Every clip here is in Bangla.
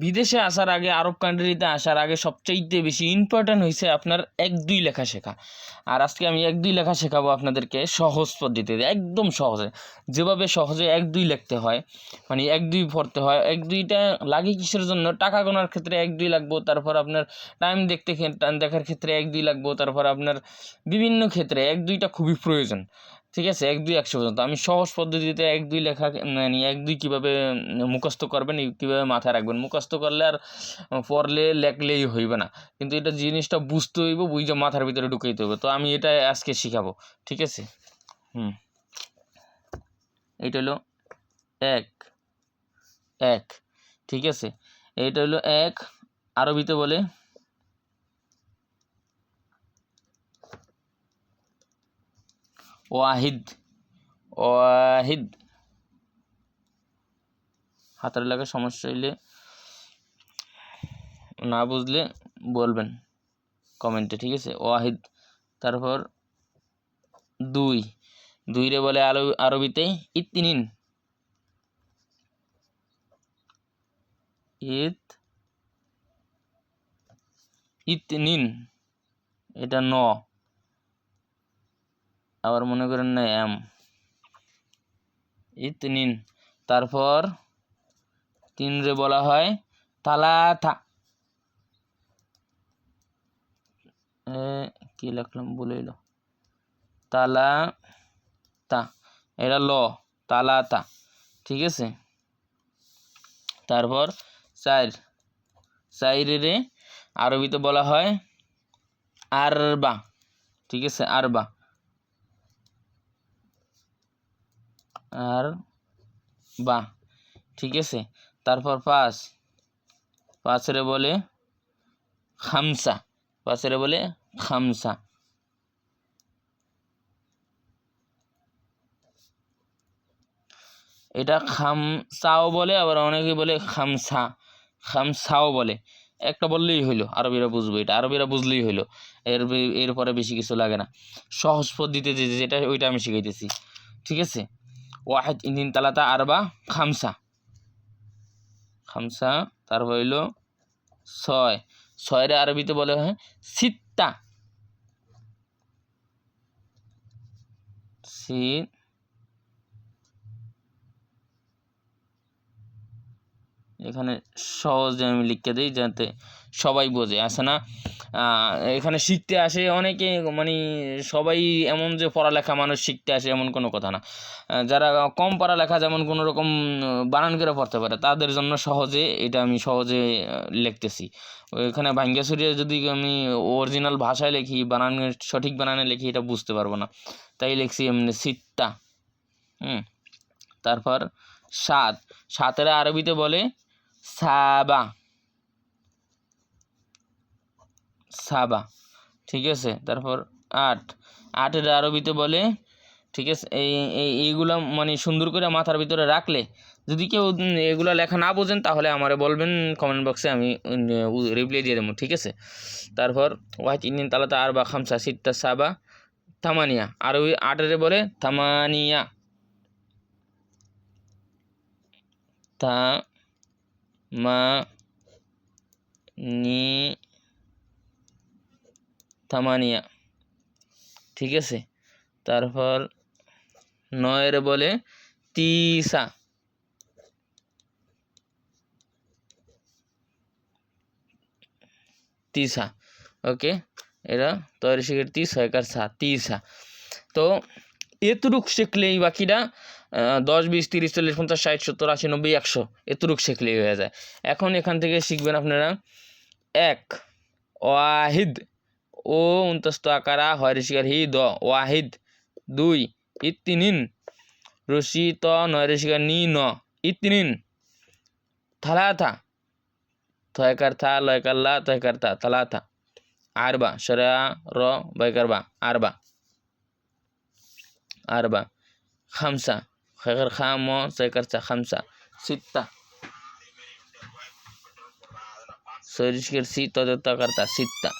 বিদেশে আসার আগে, আরব কান্ট্রিতে আসার আগে সবচাইতে বেশি ইম্পর্ট্যান্ট হয়েছে আপনার 1-2 লেখা শেখা। আর আজকে আমি 1-2 লেখা শেখাবো আপনাদেরকে সহজ পদ্ধতিতে, একদম সহজে, যেভাবে সহজে 1-2 লিখতে হয়, মানে 1-2 পড়তে হয়। 1-2টা লাগে কিসের জন্য? টাকা গোনার ক্ষেত্রে 1-2 লাগবো, তারপর আপনার টাইম দেখার ক্ষেত্রে 1-2 লাগবো, তারপর আপনার বিভিন্ন ক্ষেত্রে 1-2টা খুবই প্রয়োজন। ঠিক আছে, 1-2 100 পর্যন্ত। আমি সহজ পদ্ধতিতে 1-2 লেখা, মানে 1-2 কীভাবে মুখস্থ করবেন, কীভাবে মাথায় রাখবেন। মুখস্থ করলে আর পড়লে লেখলেই হইবে না, কিন্তু এটা জিনিসটা বুঝতে হইব, বুঝে মাথার ভিতরে ঢুকাইতে হবে। তো আমি এটা আজকে শিখাবো, ঠিক আছে। এইটা হলো 1 1, ঠিক আছে। এইটা হলো 1, আরবিতে বলে ওয়াহিদ। ওয়াহিদ, হাতের লেখার সমস্যা হইলে, না বুঝলে বলবেন কমেন্টে, ঠিক আছে। ওয়াহিদ। তারপর 2, 2 রে বলে আরবিতে ইতনিন। ইতনিন, এটা ন, আবার মনে করেন না এম, ইতনিন। তারপর 3 রে বলা হয় তালাথা। কি লিখলাম বলে এলো, তালাতা, এটা ল, তালাতা, ঠিক আছে। তারপর 4, 4 রে আরবিতে বলা হয় আরবা, ঠিক আছে, আরবা, আরবা, ঠিক আছে। তারপর 5, 5 রে বলে খামসা, 5 রে বলে খামসা। এটা খামসাও বলে, আবার অনেকে বলে খামসা, খামসাও বলে। একটা বললেই হইলো, আরবিরা বুঝবে, এটা আরবিরা বুঝলেই হইলো। এরপরে বেশি কিছু লাগে না। সহজ পদ্ধতিতে যেটা, ওইটা আমি শিখাইতেছি, ঠিক আছে। ওয়াহিদ, ইতিন, তালাতা, আরবা, খামসা, খামসা। তারপর হইলো 6, 6 রে আরবিতে বলে হয় সিত্তা, এখানে সহজে আমি লিখতে দিই যাতে সবাই বোঝে। আসে না, এখানে শিখতে আসে অনেকে, মানে সবাই এমন যে পড়ালেখা মানুষ শিখতে আসে এমন কোনো কথা না। যারা কম পড়ালেখা, যেমন কোনো রকম বানান করে পড়তে পারে, তাদের জন্য সহজে এটা আমি সহজে লিখতেছি। এখানে ভাঙ্গা ছড়িয়ে যদি আমি অরিজিনাল ভাষায় লিখি, সঠিক বানানে লিখি, এটা বুঝতে পারবো না, তাই লিখছি এমনি সিত্তা। তারপর 7, 7 এর আরবিতে বলে সাবা, সাবা, ঠিক আছে। তারপর 8, 8 এর আরবিতে বলে, ঠিক আছে। এইগুলো মানে সুন্দর করে মাথার ভিতরে রাখলে, যদি কেউ এগুলো লেখা না বোঝেন তাহলে আমারে বলবেন কমেন্ট বক্সে, আমি রিপ্লাই দিয়ে দেবো, ঠিক আছে। তারপর ওয়াহিদ, ইতিন, তালাতা, আরবা, খামসা, সিত্তা, সাবা, থামানিয়া। আরবি 8 এর বলে থামানিয়া, থামানিয়া, ঠিক আছে। তারপর 9 এর বলে তিসা, তিসা, ওকে। এরা তৈরি শিখের 30 একার 7, তিসা। তো এতটুক শিখলেই বাকিটা 10, 20, 30, 40, 50, 60, 70, 80, 90, 100 এতটুক শিখলেই হয়ে যায়। এখন এখান থেকে শিখবেন আপনারা 1 ওয়াহিদ, ও উন্তস্ত আকারা, হয় ঋষিকার হি, দ, ওয়াহিদ। 2 ইতিনিন, রশি ত, নয় ঋষিকার নি, ন, ইতিনিন। থালাথা, থয়কার থা, লয়কার লা, তয়কার তা, থালাথা। আরবা, সরা র, বয়কার বা, আরবা, আরবা। খামসা, খয়কার খা, ম, সয়কার চা, খামসা। সিত্তা, সরিষ্কের সি, তয়কার তা, সিত্তা।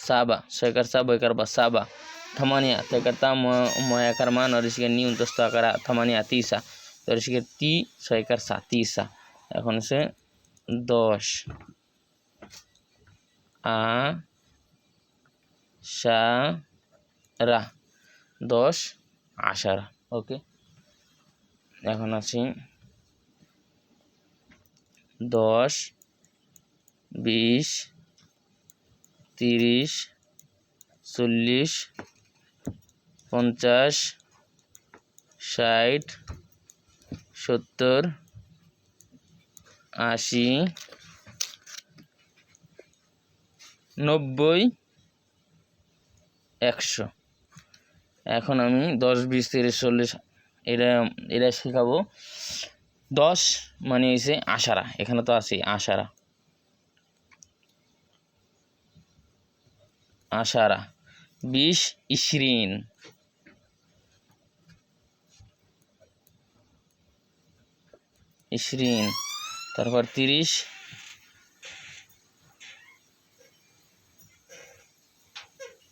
সাবা, সয়কার সা, বয়কার বা, সাবা। থামানিয়া, তয়কার তা, ময়াকার মা, নরিষ্কের নি, উন্তস্ত আকারা, থামানিয়া, তিসা। তরিষ্কের তি, সয়কার সা, তিসা। এখন সে 10 আশারা 10 আশারা। ওকে, এখন আসি 10 20 30 40 50 60 70 80 90 100। এখন আমি 10 20 30 40 এটা শেখাবো। 10 মানে হয়েছে আশারা, এখানে তো আছে আশারা, আশারা। 20 20 20, তারপর 30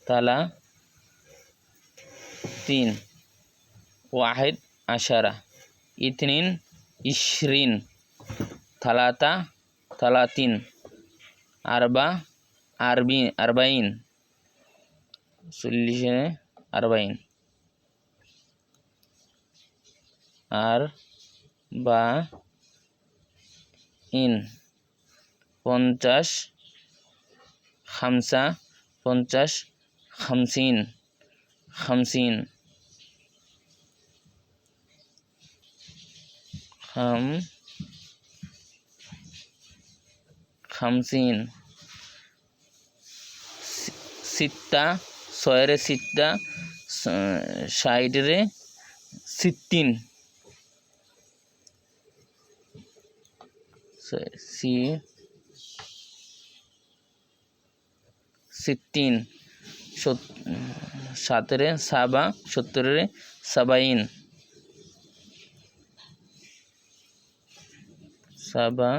তালা 3 واحد عشرة 2 20 ثلاثة 30 4 40 40 40 40 50 50 50 50 50 50 सित्ता 6 सित्ता 60 60 60 17 साबा 70 70 साबा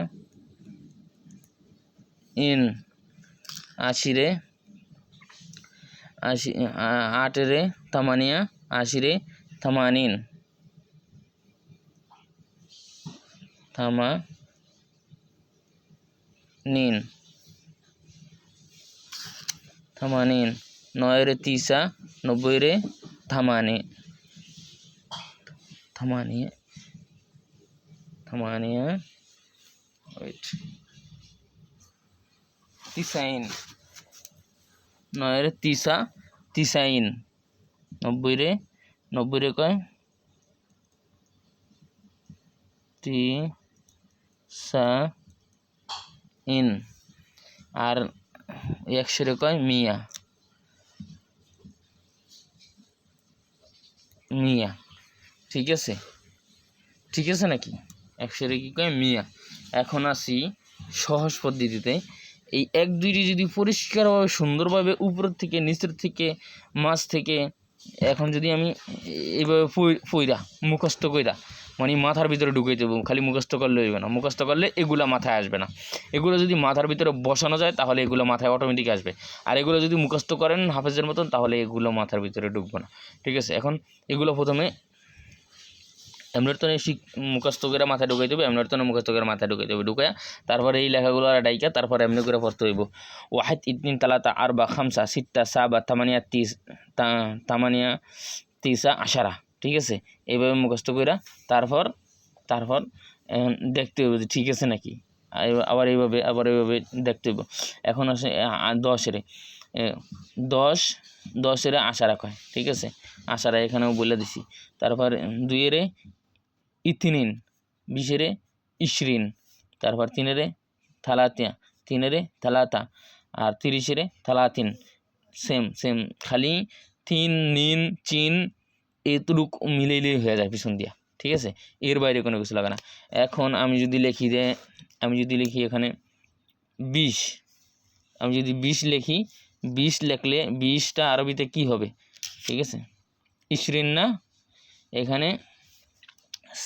इन 80 80 8 8 80 80 80 9 30 90 80 wait 90 9 30 90 90 90 কয় 90 আর 100 কয় মিয়া মিয়া। ঠিক আছে নাকি? 100 কি কয় মিয়া। এখন আসি সহজ পদ্ধতিতে। এই 1 2টি যদি পরিষ্কারভাবে সুন্দরভাবে উপরের থেকে নিচের থেকে মাছ থেকে, এখন যদি আমি এইভাবে পইরা মুখস্থ কইরা মানে মাথার ভিতরে ঢুকে দেবো, খালি মুখস্থ করলে হইবে না, মুখস্থ করলে এগুলো মাথায় আসবে না। এগুলো যদি মাথার ভিতরে বসানো যায় তাহলে এগুলো মাথায় অটোমেটিক আসবে, আর এগুলো যদি মুখস্থ করেন হাফেজের মতন তাহলে এগুলো মাথার ভিতরে ঢুকবে না। ঠিক আছে, এখন এগুলো প্রথমে এমনির মুখস্থ করে মাথায় ঢুকাই দেবে, এমনির মুখস্থ করে মাথায় ঢুকাই দেবে, ঢুকায়া তারপরে এই লেখাগুলো ডাইকা তারপরে এমনি করে পড়তে হইব। 1 2 3 4 5 6 7 8 8 9 10 ঠিক আছে, এইভাবে মুখস্থ করে তারপর দেখতে হবে যে ঠিক আছে নাকি, আবার এইভাবে দেখতে হইব। এখন আসে 10 আশারা কয়। ঠিক আছে, আশারা এখানেও বলে দিছি। তারপর 2 ইথিনিন 20 20, তারপর 3 থালাতিয়া 3 থালাতা, আর 30 থালাতিন। সেম খালি 3 নিন চিন এতটুকু মিলেইলেই হয়ে যায় পিছন দিয়া। ঠিক আছে, এর বাইরে কোনো কিছু লাগে না। এখন আমি যদি লিখি এখানে 20, আমি যদি 20 লিখি, 20 লিখলে 20টা আরবিতে কি হবে? ঠিক আছে, 20 না, এখানে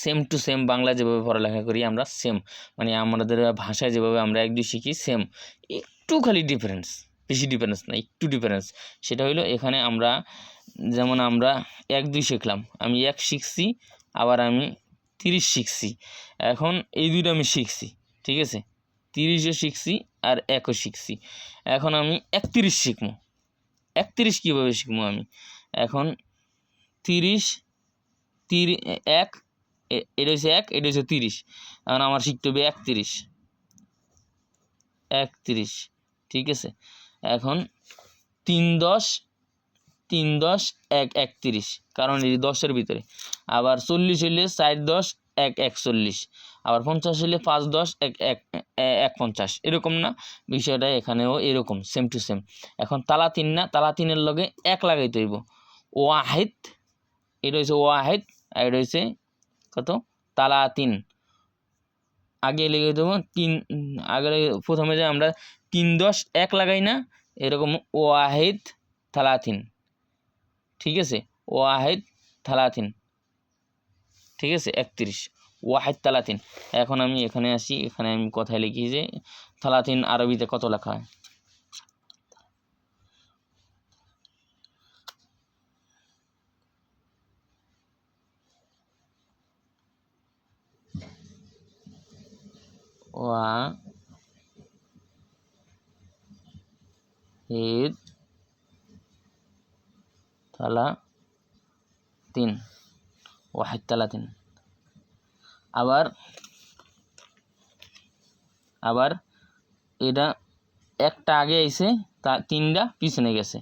সেম টু সেম বাংলা যেভাবে পড়ালেখা করি আমরা সেম, মানে আমাদের ভাষায় যেভাবে আমরা 1 2 শিখি সেম, একটু খালি ডিফারেন্স, বেশি ডিফারেন্স না, একটু ডিফারেন্স। সেটা হলো এখানে আমরা যেমন আমরা 1 2 শিখলাম, আমি 1 শিখছি, আবার আমি 30 শিখছি। এখন এই দুইটা আমি শিখছি। ঠিক আছে, 30ও শিখছি আর 1ও শিখছি। এখন আমি 31 শিখবো। 31 কীভাবে শিখবো আমি? এখন 30 1 এটা হচ্ছে 1, এটা হচ্ছে 30। এখন আমার শিখতে হবে 31, ঠিক আছে। এখন 3 10 3 10 1 31, কারণ এই 10-এর ভিতরে। আবার 40 হইলে 4 10 1 41, আবার 50 হইলে 5 10 1 50, এরকম না বিষয়টা? এখানেও এরকম সেম টু সেম। এখন তালা 3 না, তালা 3-এর লগে 1 লাগাইতে হইব। ওয়াহিদ, এটা হচ্ছে ওয়াহিদ, আর এটা হচ্ছে কত? তালা 3। আগে লেগে দেবো 3, আগে প্রথমে যে আমরা 3 10 1 লাগাই না, এরকম ওয়াহিদ তালা 3, ঠিক আছে। ওয়াহিদ তালা 3, ঠিক আছে। 31 ওয়াহিদ তালা 3। এখন আমি এখানে আসি, এখানে আমি কথায় লিখি যে তালা 3 আরবিতে কত লেখা হয়? ওয়াহিদ তালা 3, ওয়াহিদ তালা 3। আবার এটা একটা আগে আইছে, তা 3টা পিছনে গেছে,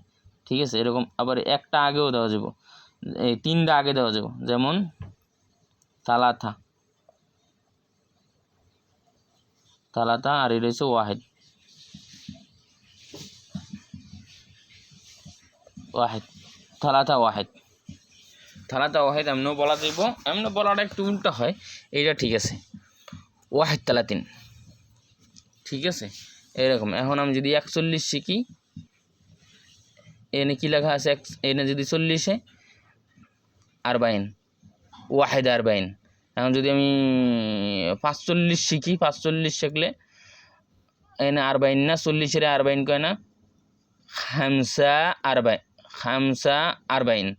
ঠিক আছে। এরকম আবার একটা আগেও দেওয়া যাব, এই 3টা আগে দেওয়া যাব। যেমন তালাতা, আর এটা হচ্ছে ওয়াহিদ তালাতা ওয়াহিদ এমনও বলা যাইব, এমন বলাটা একটু উল্টা হয়, এইটা ঠিক আছে। ওয়াহিদ তালা 3, ঠিক আছে। এরকম। এখন আমি যদি 41 শিখি, এনে কি লেখা আছে? এনে যদি 40-এ 40, ওয়াহিদ 40। এখন যদি আমি 45 শিখি, 45 শিখলে এনে 40 না, 40-এর 40 কয় না, 45 45,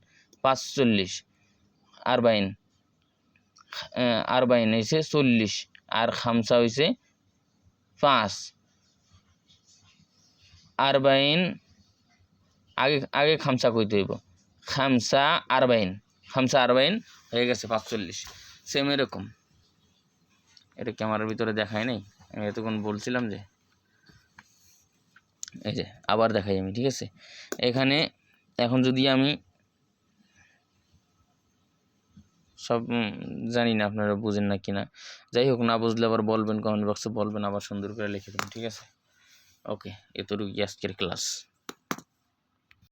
45 40, 40 হয়েছে 40, আর 5 হয়েছে 5, 40 আগে 5 কইতে হইব। 45 45 হয়ে গেছে 45। সেম এরকম। এটা ক্যামেরার ভিতরে দেখায় নাই, আমি এতক্ষণ বলছিলাম যে, এই যে আবার দেখাই আমি, ঠিক আছে। এখানে এখন যদি আমি সব জানি না আপনারা বুঝেন না কিনা, যাই হোক, না বুঝলে আবার বলবেন, কমেন্ট বক্সে বলবেন, আবার সুন্দর করে লিখে দেবেন, ঠিক আছে। ওকে, এতটুকুই আজকের ক্লাস।